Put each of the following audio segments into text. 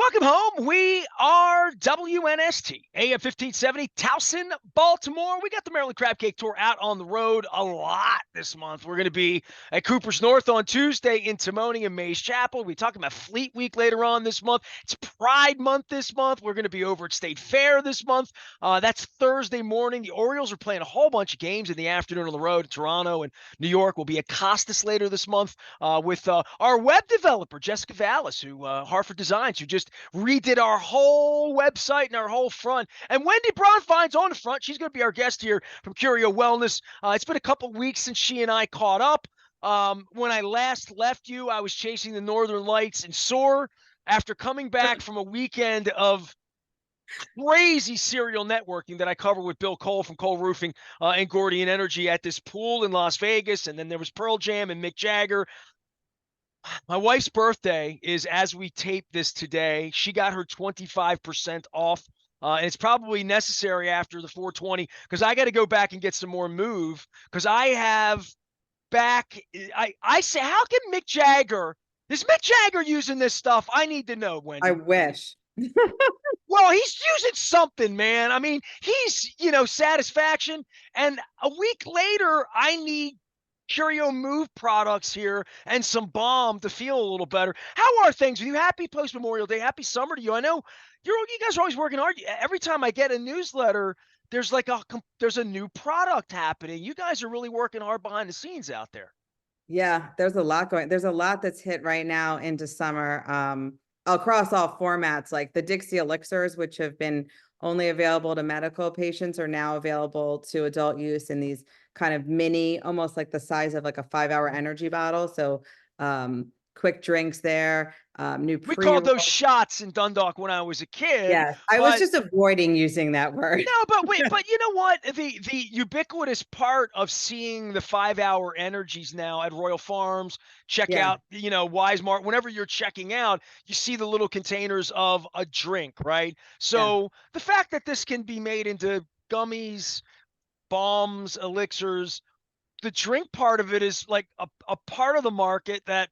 Welcome home. We are WNST, AM 1570, Towson, Baltimore. We got the Maryland Crab Cake Tour out on the road a lot this month. We're going to be at Cooper's North on Tuesday, in Timonium and Mays Chapel. We're talking about Fleet Week later on this month. It's Pride Month this month. We're going to be over at State Fair this month. That's Thursday morning. The Orioles are playing a whole bunch of games in the afternoon on the road. Toronto and New York will be at Costas later this month with our web developer, Jessica Vallis, who Hartford Designs, who just redid our whole website and our whole front. And Wendy Bronfein's on the front. She's going to be our guest here from Curio Wellness. It's been a couple weeks since she and I caught up. When I last left you, I was chasing the Northern Lights in Soar after coming back from a weekend of crazy serial networking that I covered with Bill Cole from Cole Roofing and Gordian Energy at this pool in Las Vegas. And then there was Pearl Jam and Mick Jagger. My wife's birthday is as we tape this today. She got her 25% off. And it's probably necessary after the 420 because I got to go back and get some more move because I have back. I say, how can Mick Jagger, is Mick Jagger using this stuff? I need to know, Wendy. I wish. Well, he's using something, man. I mean, he's, satisfaction. And a week later, I need Curio Move products here and some balm to feel a little better. How are things? Are you happy post Memorial Day? Happy summer to you. I know you guys are always working hard. Every time I get a newsletter, there's a new product happening. You guys are really working hard behind the scenes out there. Yeah, there's a lot going. There's a lot that's hit right now into summer. Across all formats, like the Dixie elixirs, which have been only available to medical patients, are now available to adult use in these kind of mini, almost like the size of like a 5-hour energy bottle. So quick drinks there. New We called those shots in Dundalk when I was a kid. Yes, I was just avoiding using that word. No, but wait, but you know what? The ubiquitous part of seeing the 5-hour energies now at Royal Farms, check out, Wisemart, whenever you're checking out, you see the little containers of a drink, right? So the fact that this can be made into gummies, balms, elixirs, the drink part of it is like a part of the market that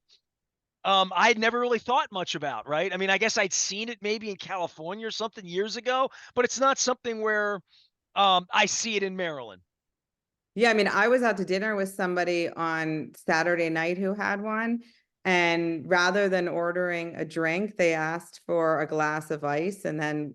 I'd never really thought much about, right? I mean, I guess I'd seen it maybe in California or something years ago, but it's not something where I see it in Maryland. Yeah, I mean, I was out to dinner with somebody on Saturday night who had one, and rather than ordering a drink, they asked for a glass of ice and then,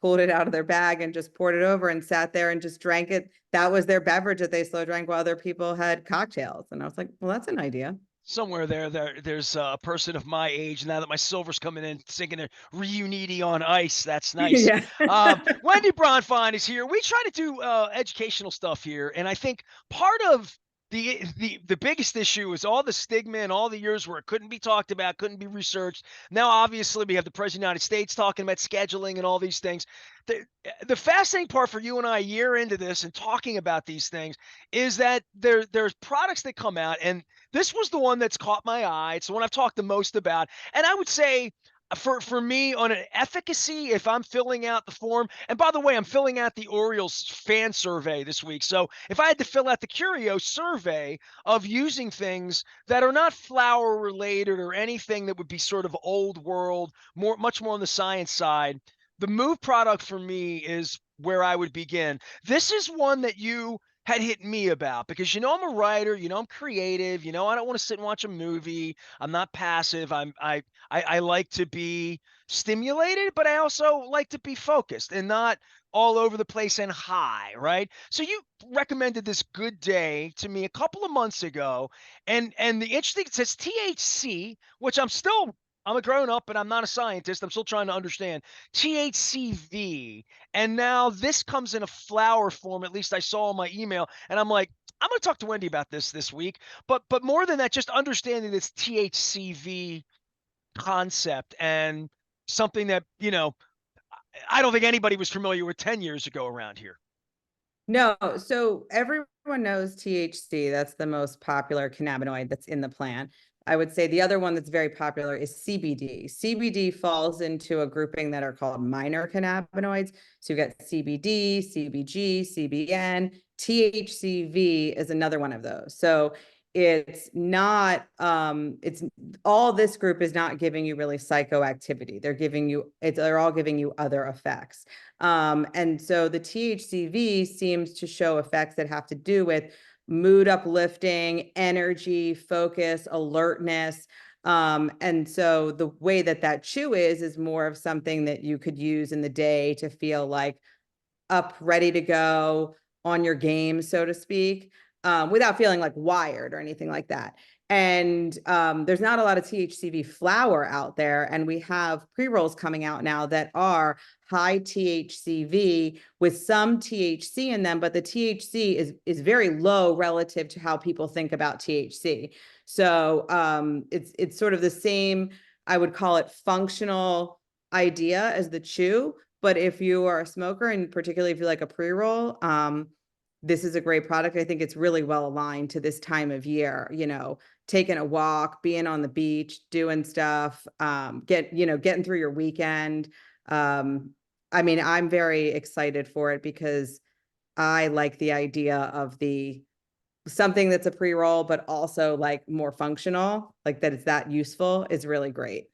pulled it out of their bag and just poured it over and sat there and just drank it. That was their beverage that they slow drank while other people had cocktails. And I was like, well, that's an idea. Somewhere there's a person of my age now that my silver's coming in singing a Reuniti on Ice. That's nice. Yeah. Wendy Bronfein is here. We try to do educational stuff here, and I think part of the biggest issue is all the stigma and all the years where it couldn't be talked about, couldn't be researched. Now, obviously, we have the President of the United States talking about scheduling and all these things. The fascinating part for you and I, a year into this and talking about these things, is that there's products that come out, and this was the one that's caught my eye. It's the one I've talked the most about. And I would say for me on an efficacy, if I'm filling out the form, and by the way, I'm filling out the Orioles fan survey this week. So if I had to fill out the Curio survey of using things that are not flower related or anything that would be sort of old world, much more on the science side, the Move product for me is where I would begin. This is one that you had hit me about because I'm a writer, I'm creative, I don't want to sit and watch a movie. I'm not passive. I like to be stimulated, but I also like to be focused and not all over the place and high, right? So you recommended this Good Day to me a couple of months ago, and the interesting, it says THC, which I'm a grown up and I'm not a scientist. I'm still trying to understand THCV. And now this comes in a flower form. At least I saw in my email. And I'm like, I'm going to talk to Wendy about this week. But more than that, just understanding this THCV concept and something that, I don't think anybody was familiar with 10 years ago around here. No, so everyone knows THC. That's the most popular cannabinoid that's in the plant. I would say the other one that's very popular is CBD. CBD falls into a grouping that are called minor cannabinoids. So you get CBD, CBG, CBN. THCV is another one of those. So it's not it's all this group is not giving you really psychoactivity. They're giving you they're all giving you other effects. And so the THCV seems to show effects that have to do with mood uplifting, energy, focus, alertness. And so the way that that chew is more of something that you could use in the day to feel like up, ready to go on your game, so to speak, without feeling like wired or anything like that. And there's not a lot of THCV flower out there. And we have pre-rolls coming out now that are high THCV with some THC in them, but the THC is very low relative to how people think about THC. So it's sort of the same, I would call it functional idea as the chew, but if you are a smoker, and particularly if you like a pre-roll, this is a great product. I think it's really well aligned to this time of year, taking a walk, being on the beach, doing stuff, getting through your weekend. I mean, I'm very excited for it because I like the idea of the something that's a pre-roll, but also like more functional, like that it's that useful is really great.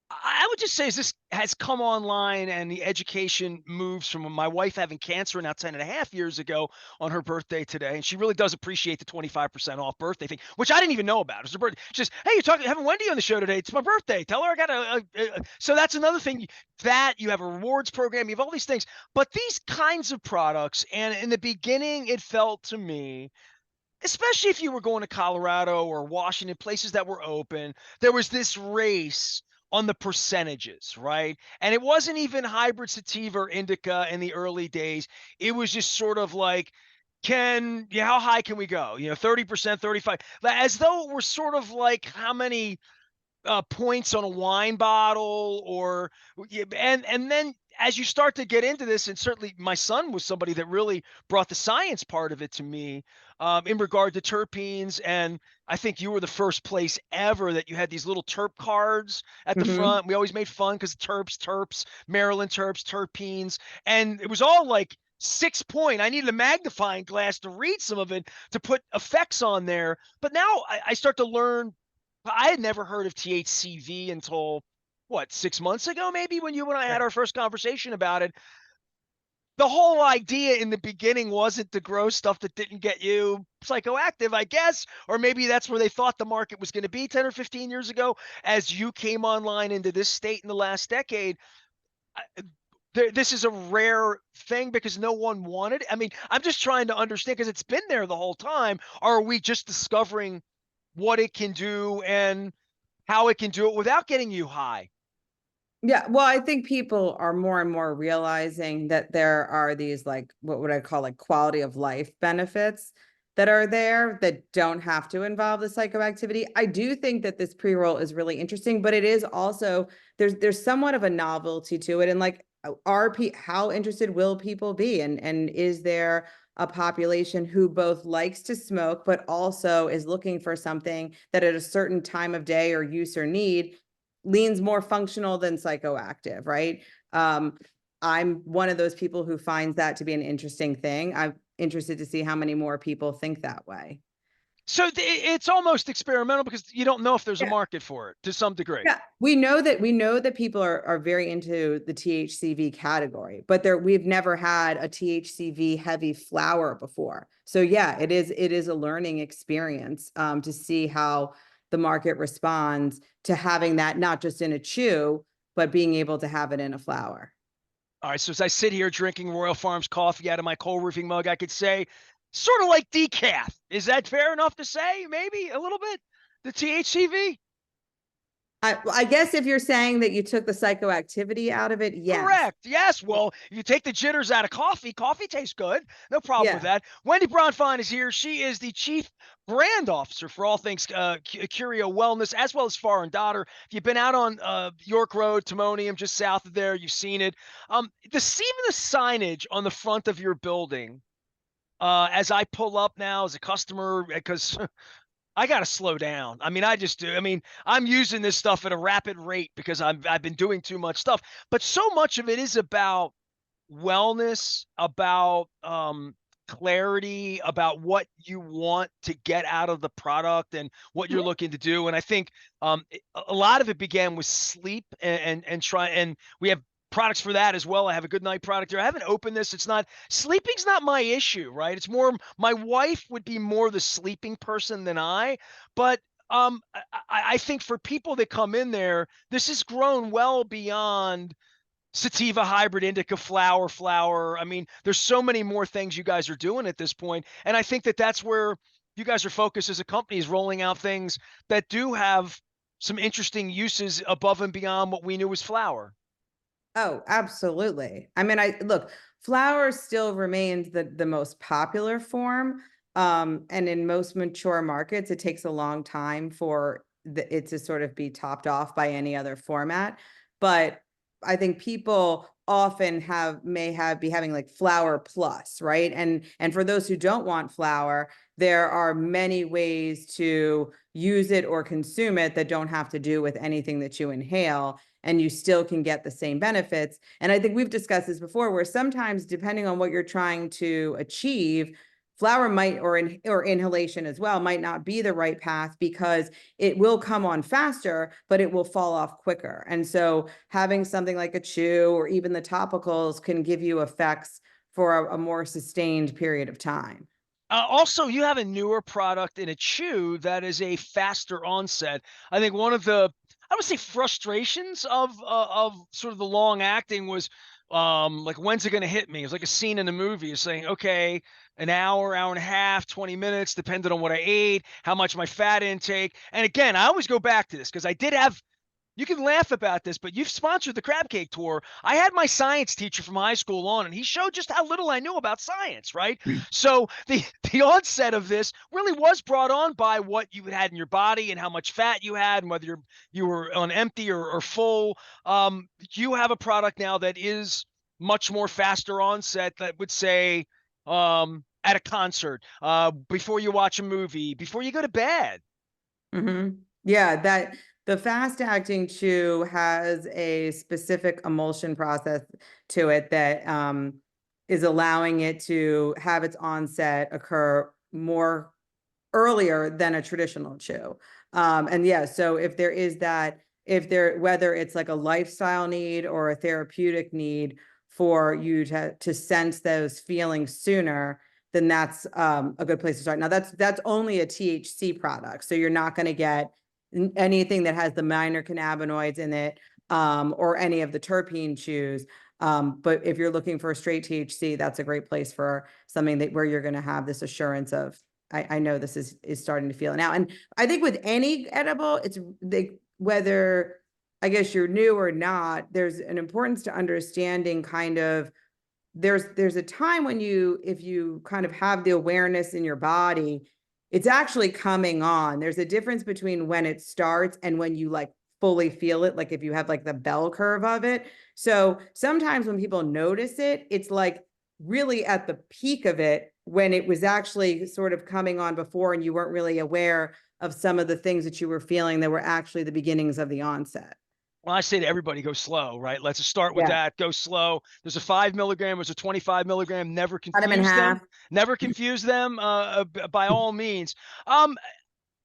I would just say as this has come online and the education moves from my wife having cancer now 10 and a half years ago on her birthday today. And she really does appreciate the 25% off birthday thing, which I didn't even know about. It was her birthday. She says, hey, you're having Wendy on the show today. It's my birthday. Tell her I got so that's another thing that you have a rewards program. You have all these things, but these kinds of products. And in the beginning, it felt to me, especially if you were going to Colorado or Washington, places that were open, there was this race on the percentages, right? And it wasn't even hybrid sativa or indica in the early days. It was just sort of like, how high can we go? 30%, 35, as though it were sort of like how many points on a wine bottle or and then as you start to get into this, and certainly my son was somebody that really brought the science part of it to me, in regard to terpenes. And I think you were the first place ever that you had these little terp cards at the Mhm. front. We always made fun because terps, Maryland terps, terpenes, and it was all like 6 point. I needed a magnifying glass to read some of it to put effects on there. But now I start to learn. I had never heard of THCV until what, 6 months ago, maybe, when you and I had our first conversation about it. The whole idea in the beginning wasn't to grow stuff that didn't get you psychoactive, I guess, or maybe that's where they thought the market was going to be 10 or 15 years ago. As you came online into this state in the last decade, this is a rare thing because no one wanted it. I mean, I'm just trying to understand because it's been there the whole time. Or are we just discovering what it can do and how it can do it without getting you high? Yeah, well, I think people are more and more realizing that there are these like what would I call like quality of life benefits that are there that don't have to involve the psychoactivity. I do think that this pre-roll is really interesting, but it is also there's somewhat of a novelty to it. And like how interested will people be? And is there a population who both likes to smoke but also is looking for something that at a certain time of day or use or need leans more functional than psychoactive, right? I'm one of those people who finds that to be an interesting thing. I'm interested to see how many more people think that way. So it's almost experimental because you don't know if there's a Yeah. market for it to some degree. Yeah, we know that people are very into the THCV category, but we've never had a THCV heavy flower before. So yeah, it is a learning experience to see how the market responds to having that not just in a chew, but being able to have it in a flower. All right. So as I sit here drinking Royal Farms coffee out of my cold roofing mug, I could say sort of like decaf. Is that fair enough to say? Maybe a little bit. The THCV? I guess if you're saying that you took the psychoactivity out of it, yes. Correct. Yes. Well, if you take the jitters out of coffee, coffee tastes good. No problem with Yeah. that. Wendy Bronfein is here. She is the chief brand officer for all things Curio Wellness, as well as Far and Daughter. If you've been out on York Road, Timonium, just south of there, you've seen it. Even the signage on the front of your building, as I pull up now as a customer, because I got to slow down. I mean, I just do. I mean, I'm using this stuff at a rapid rate because I've been doing too much stuff. But so much of it is about wellness, about clarity about what you want to get out of the product and what you're looking to do. And I think a lot of it began with sleep and try, and we have products for that as well. I have a good night product here. I haven't opened this. It's not, sleeping's not my issue, right? It's more, my wife would be more the sleeping person than I. But I think for people that come in there, this has grown well beyond sativa hybrid indica flower. I mean, there's so many more things you guys are doing at this point, and I think that that's where you guys are focused as a company, is rolling out things that do have some interesting uses above and beyond what we knew was flower. Oh, absolutely. I mean, I look, flour still remains the most popular form. And in most mature markets, it takes a long time for it to sort of be topped off by any other format. But I think people often may have be having like flour plus, right? And for those who don't want flour, there are many ways to use it or consume it that don't have to do with anything that you inhale, and you still can get the same benefits. And I think we've discussed this before, where sometimes, depending on what you're trying to achieve, flower might, or inhalation as well, might not be the right path, because it will come on faster, but it will fall off quicker. And so having something like a chew or even the topicals can give you effects for a more sustained period of time. Also, you have a newer product in a chew that is a faster onset. I think one of the, I would say, frustrations of sort of the long acting was, like, when's it going to hit me? It's like a scene in a movie. It's saying, okay, an hour and a half, 20 minutes, depending on what I ate, how much my fat intake. And again, I always go back to this because I did have, you can laugh about this, but you've sponsored the crab cake tour. I had my science teacher from high school on, and he showed just how little I knew about science, right? So the onset of this really was brought on by what you had in your body and how much fat you had, and whether you were on empty or full. You have a product now that is much more faster onset, that would say, at a concert, before you watch a movie, before you go to bed. Yeah, that the fast acting chew has a specific emulsion process to it that is allowing it to have its onset occur more earlier than a traditional chew. And yeah, so if there is that, if there, whether it's like a lifestyle need or a therapeutic need for you to sense those feelings sooner, then that's a good place to start. Now that's only a THC product, so you're not going to get anything that has the minor cannabinoids in it, or any of the terpene chews. But if you're looking for a straight THC, that's a great place for something that where you're going to have this assurance of, I know this is starting to feel it now. And I think with any edible, it's whether, I guess, you're new or not, there's an importance to understanding kind of, there's a time when if you kind of have the awareness in your body, it's actually coming on. There's a difference between when it starts and when you like fully feel it, like if you have like the bell curve of it. So sometimes when people notice it, it's like really at the peak of it, when it was actually sort of coming on before, and you weren't really aware of some of the things that you were feeling that were actually the beginnings of the onset. Well, I say to everybody, go slow, right? Let's just start with Yeah. that. Go slow. There's a 5 milligram, there's a 25 milligram. Never Cut them in confuse them. half. Never confuse them, by all means. Um,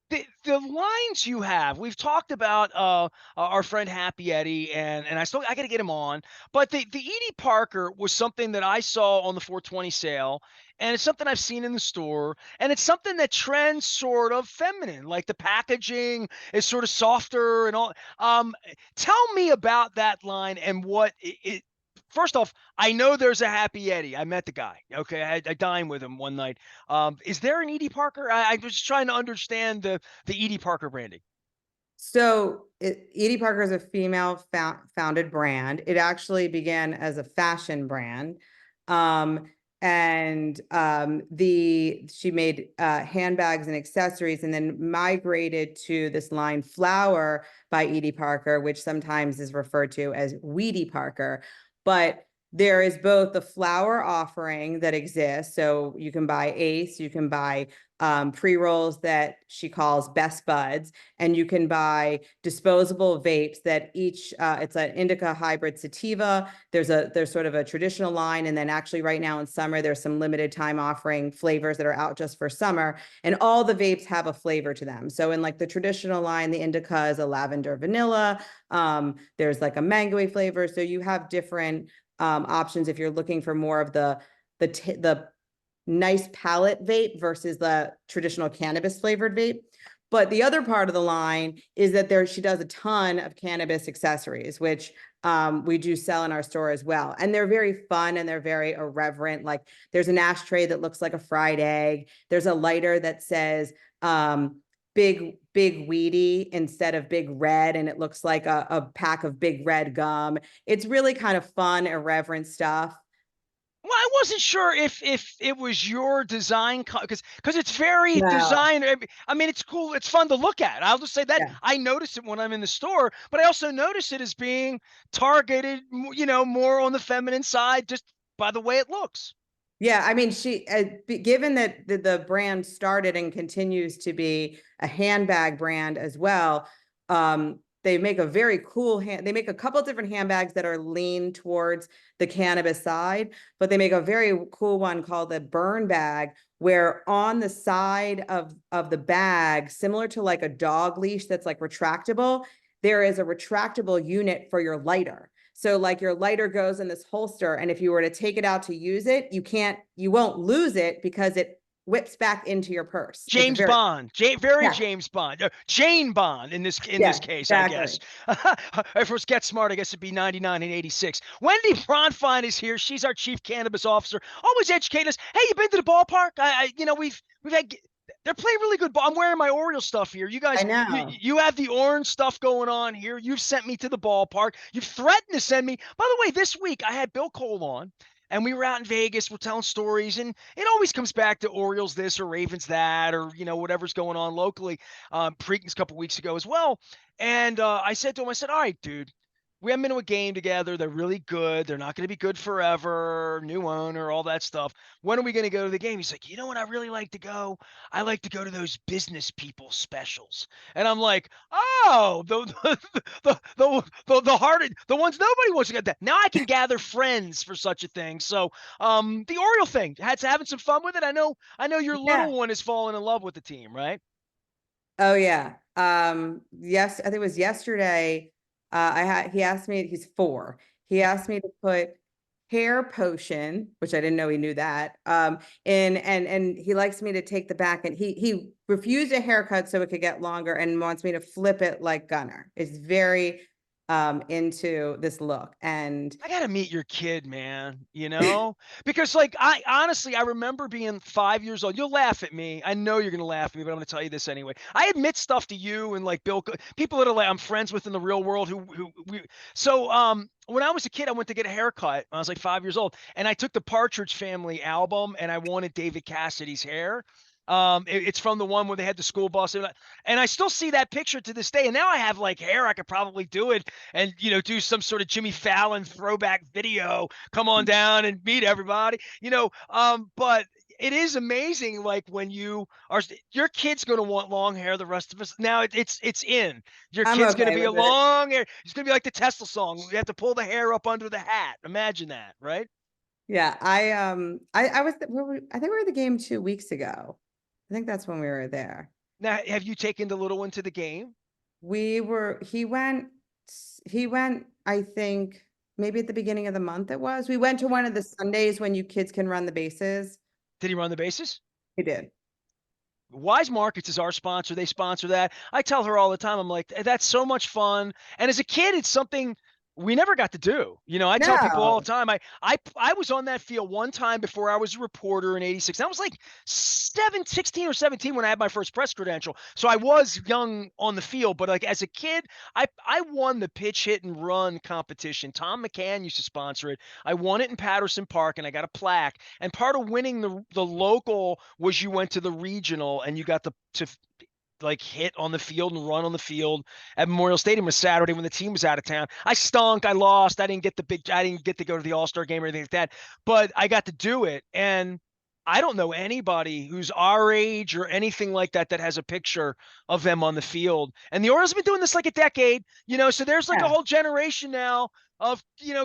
the lines you have, we've talked about our friend Happy Eddie, and I got to get him on. But the Edie Parker was something that I saw on the 420 sale, and it's something I've seen in the store, and it's something that trends sort of feminine, like the packaging is sort of softer and all. Tell me about that line and what it. First off, I know there's a Happy Eddie. I met the guy. Okay, I dined with him one night. Is there an Edie Parker? I was just trying to understand the Edie Parker branding. So Edie Parker is a female founded brand. It actually began as a fashion brand. She made handbags and accessories, and then migrated to this line Flower by Edie Parker, which sometimes is referred to as Weedy Parker. But there is both the flower offering that exists. So you can buy Ace, you can buy pre-rolls that she calls Best Buds, and you can buy disposable vapes that each it's an indica hybrid sativa. There's sort of a traditional line, and then actually right now in summer there's some limited time offering flavors that are out just for summer, and all the vapes have a flavor to them. So in like the traditional line, the indica is a lavender vanilla. There's like a mangoey flavor. So you have different options if you're looking for more of the nice palette vape versus the traditional cannabis flavored vape. But the other part of the line is that she does a ton of cannabis accessories, which we do sell in our store as well. And they're very fun and they're very irreverent. Like there's an ashtray that looks like a fried egg. There's a lighter that says big weedy instead of big red, and it looks like a pack of big red gum. It's really kind of fun, irreverent stuff. Well, I wasn't sure if it was your design because it's very No, design. I mean, it's cool. It's fun to look at. I'll just say that yeah. I notice it when I'm in the store, but I also notice it as being targeted, more on the feminine side, just by the way it looks. Yeah, I mean, given that the brand started and continues to be a handbag brand as well, they make a very cool they make a couple of different handbags that are lean towards the cannabis side, but they make a very cool one called the burn bag, where on the side of the bag, similar to like a dog leash that's like retractable, there is a retractable unit for your lighter. So like your lighter goes in this holster, and if you were to take it out to use it, you won't lose it because it whips back into your purse. It's James very, Bond, very yeah, James Bond, Jane Bond in this yeah, case, I guess. exactly. If it was Get Smart, I guess it'd be 99 and 86. Wendy Bronfein is here. She's our chief cannabis officer. Always educate us. Hey, you been to the ballpark? We've had. They're playing really good ball. I'm wearing my Orioles stuff here. You I guys, you know. you have the orange stuff going on here. You've sent me to the ballpark. You've threatened to send me. By the way, this week I had Bill Cole on, and we were out in Vegas. We're telling stories, and it always comes back to Orioles this or Ravens that, or whatever's going on locally. Preakness a couple weeks ago as well, and I said to him, I said, "All right, dude, we haven't been to a game together. They're really good. They're not going to be good forever. New owner, all that stuff. When are we going to go to the game?" He's like, "You know what? I really like to go. I like to go to those business people specials." And I'm like, "Oh, the hard, the ones nobody wants to get that." Now I can gather friends for such a thing. So, the Oriole thing, having some fun with it. I know your Yeah. little one is falling in love with the team, right? Oh yeah. Yes, I think it was yesterday. He asked me, he's 4. He asked me to put hair potion, which I didn't know he knew that. In and he likes me to take the back, and he refused a haircut so it could get longer and wants me to flip it like Gunner. Is very into this look. And I gotta meet your kid, man, because like I honestly I remember being 5 years old. You'll laugh at me. I know you're gonna laugh at me, but I'm gonna tell you this anyway. I admit stuff to you and like people that are like I'm friends with in the real world who we so when I was a kid, I went to get a haircut. I was like 5 years old, and I took the Partridge Family album, and I wanted David Cassidy's hair. It's from the one where they had the school bus, and I still see that picture to this day. And now I have like hair; I could probably do it, and do some sort of Jimmy Fallon throwback video. Come on down and meet everybody, But it is amazing, like when your kid's going to want long hair. The rest of us now, it's in. Your I'm kid's going to okay be a with it. long hair. It's going to be like the Tesla song. You have to pull the hair up under the hat. Imagine that, right? Yeah, I was I think we were at the game 2 weeks ago. I think that's when we were there. Now, have you taken the little one to the game? We were he went, I think maybe at the beginning of the month it was. We went to one of the Sundays when you kids can run the bases. Did he run the bases? He did. Wise Markets is our sponsor. They sponsor that. I tell her all the time, I'm like, that's so much fun. And as a kid, it's something we never got to do. I tell people all No. the time, I was on that field one time before I was a reporter in 86. I was like 16 or 17 when I had my first press credential. So I was young on the field, but like as a kid, I won the pitch hit and run competition. Tom McCann used to sponsor it. I won it in Patterson Park, and I got a plaque. And part of winning the local was you went to the regional and you got to like hit on the field and run on the field at Memorial Stadium was Saturday when the team was out of town. I stunk. I lost. I didn't get to go to the All-Star game or anything like that, but I got to do it. And I don't know anybody who's our age or anything like that that has a picture of them on the field. And the Orioles have been doing this like a decade, so there's like a Yeah. whole generation now of,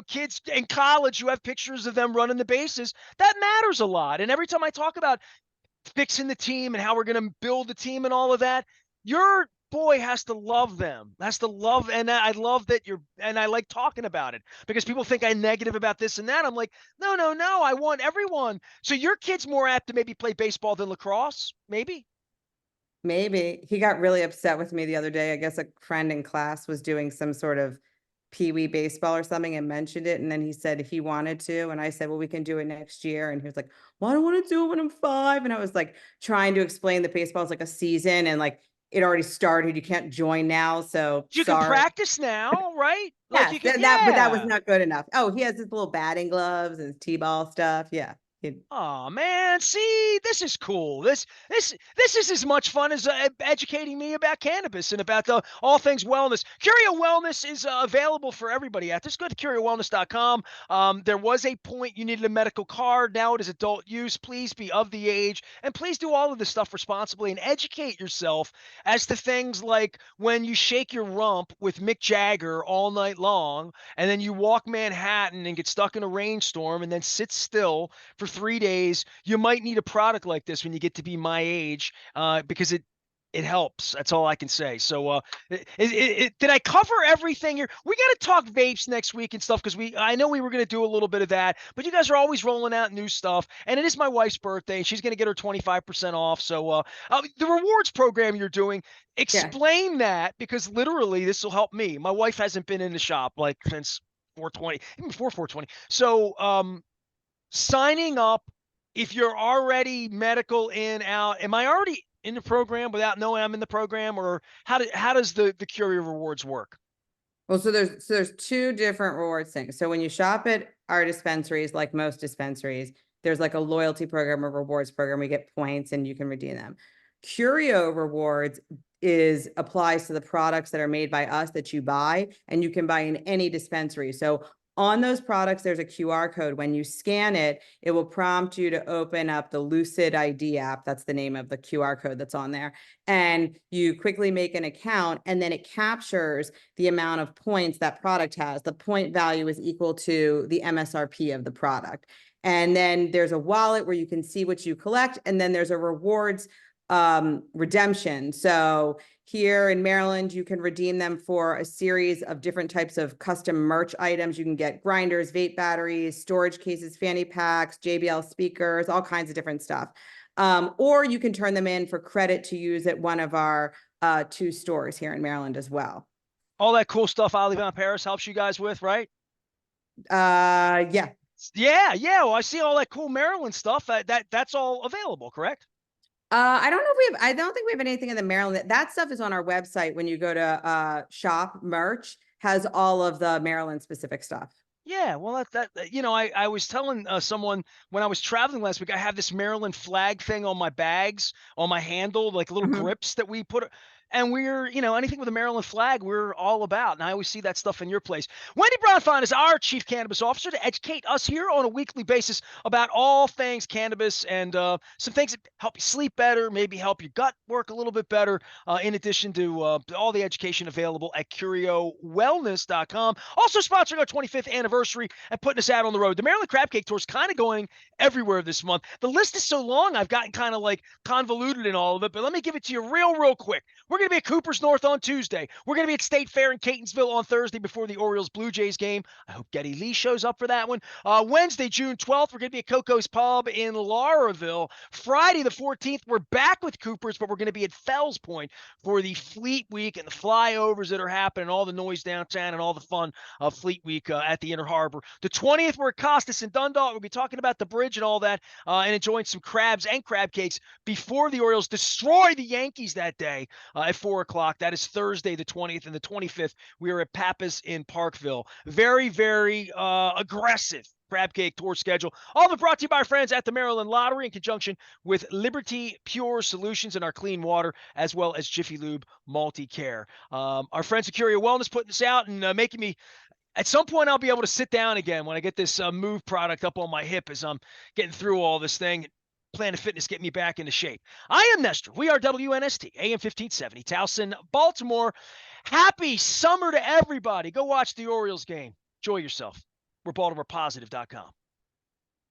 kids in college who have pictures of them running the bases. That matters a lot. And every time I talk about fixing the team and how we're going to build the team and all of that, your boy has to love them, has to love. And I love that and I like talking about it because people think I'm negative about this and that. I'm like, no, no, no. I want everyone. So your kid's more apt to maybe play baseball than lacrosse, maybe? Maybe. He got really upset with me the other day. I guess a friend in class was doing some sort of pee-wee baseball or something and mentioned it, and then he said he wanted to, and I said, "Well, we can do it next year," and he was like, "Well, I don't wanna do it when I'm 5," and I was, like, trying to explain that baseball is like a season and, like, it already started, you can't join now, so You can sorry. practice now, right? Like Yes, you could, but that was yeah. not good enough. Oh, he has his little batting gloves and his T-ball stuff, yeah. He Oh man, see, this is cool. This is as much fun as educating me about cannabis and about the all things wellness. Curio Wellness is available for everybody out there. Just go to curiowellness.com. There was a point you needed a medical card. Now it is adult use. Please be of the age and please do all of this stuff responsibly and educate yourself as to things like when you shake your rump with Mick Jagger all night long and then you walk Manhattan and get stuck in a rainstorm and then sit still for 3 days, you might need a product like this when you get to be my age, because it helps. That's all I can say. So, did I cover everything here? We got to talk vapes next week and stuff because I know we were going to do a little bit of that, but you guys are always rolling out new stuff, and it is my wife's birthday, and she's going to get her 25% off. So, the rewards program you're doing, yeah. explain that because literally this will help me. My wife hasn't been in the shop like since 420, even before 420. So, signing up if you're already medical in out am I already in the program without knowing I'm in the program or how does the Curio rewards work? Well, so there's 2 different rewards things. So when you shop at our dispensaries, like most dispensaries, there's like a loyalty program or rewards program. We get points and you can redeem them. Curio rewards is applies to the products that are made by us that you buy, and you can buy in any dispensary. So on those products, there's a QR code. When you scan it, it will prompt you to open up the Lucid ID app. That's the name of the QR code that's on there. And you quickly make an account, and then it captures the amount of points that product has. The point value is equal to the MSRP of the product. And then there's a wallet where you can see what you collect. And then there's a rewards redemption. So here in Maryland, you can redeem them for a series of different types of custom merch items. You can get grinders, vape batteries, storage cases, fanny packs, JBL speakers, all kinds of different stuff. Or you can turn them in for credit to use at one of our 2 stores here in Maryland as well. All that cool stuff Ali Von Paris helps you guys with, right? Yeah. Yeah, yeah. Well, I see all that cool Maryland stuff. That's all available, correct? I don't know if I don't think we have anything in the Maryland. That stuff is on our website. When you go to shop merch, has all of the Maryland specific stuff. Yeah, well, I was telling someone when I was traveling last week, I have this Maryland flag thing on my bags, on my handle, like little Mhm. grips that we put. And anything with a Maryland flag, we're all about. And I always see that stuff in your place. Wendy Bronfein is our chief cannabis officer to educate us here on a weekly basis about all things cannabis and some things that help you sleep better, maybe help your gut work a little bit better, in addition to all the education available at CurioWellness.com. Also sponsoring our 25th anniversary and putting us out on the road. The Maryland Crab Cake Tour is kind of going everywhere this month. The list is so long, I've gotten kind of like convoluted in all of it, but let me give it to you real quick. We're going to be at Cooper's North on Tuesday. We're going to be at State Fair in Catonsville on Thursday before the Orioles Blue Jays game. I hope Getty Lee shows up for that one. Wednesday, June 12th, we're going to be at Coco's Pub in Lauraville. Friday, the 14th, we're back with Cooper's, but we're going to be at Fells Point for the Fleet Week and the flyovers that are happening, all the noise downtown and all the fun of Fleet Week at the Inner Harbor. The 20th, we're at Costas and Dundalk. We'll be talking about the bridge and all that, and enjoying some crabs and crab cakes before the Orioles destroy the Yankees that day at 4 o'clock. That is Thursday, the 20th, and the 25th. We are at Pappas in Parkville. Very, very aggressive crab cake tour schedule. All of it brought to you by our friends at the Maryland Lottery in conjunction with Liberty Pure Solutions and our clean water, as well as Jiffy Lube Multi-Care. Our friends at Curio Wellness putting this out and making me, at some point, I'll be able to sit down again when I get this Move product up on my hip as I'm getting through all this thing. Planet Fitness get me back into shape. I am Nestor. We are WNST, AM 1570, Towson, Baltimore. Happy summer to everybody. Go watch the Orioles game. Enjoy yourself. We're BaltimorePositive.com.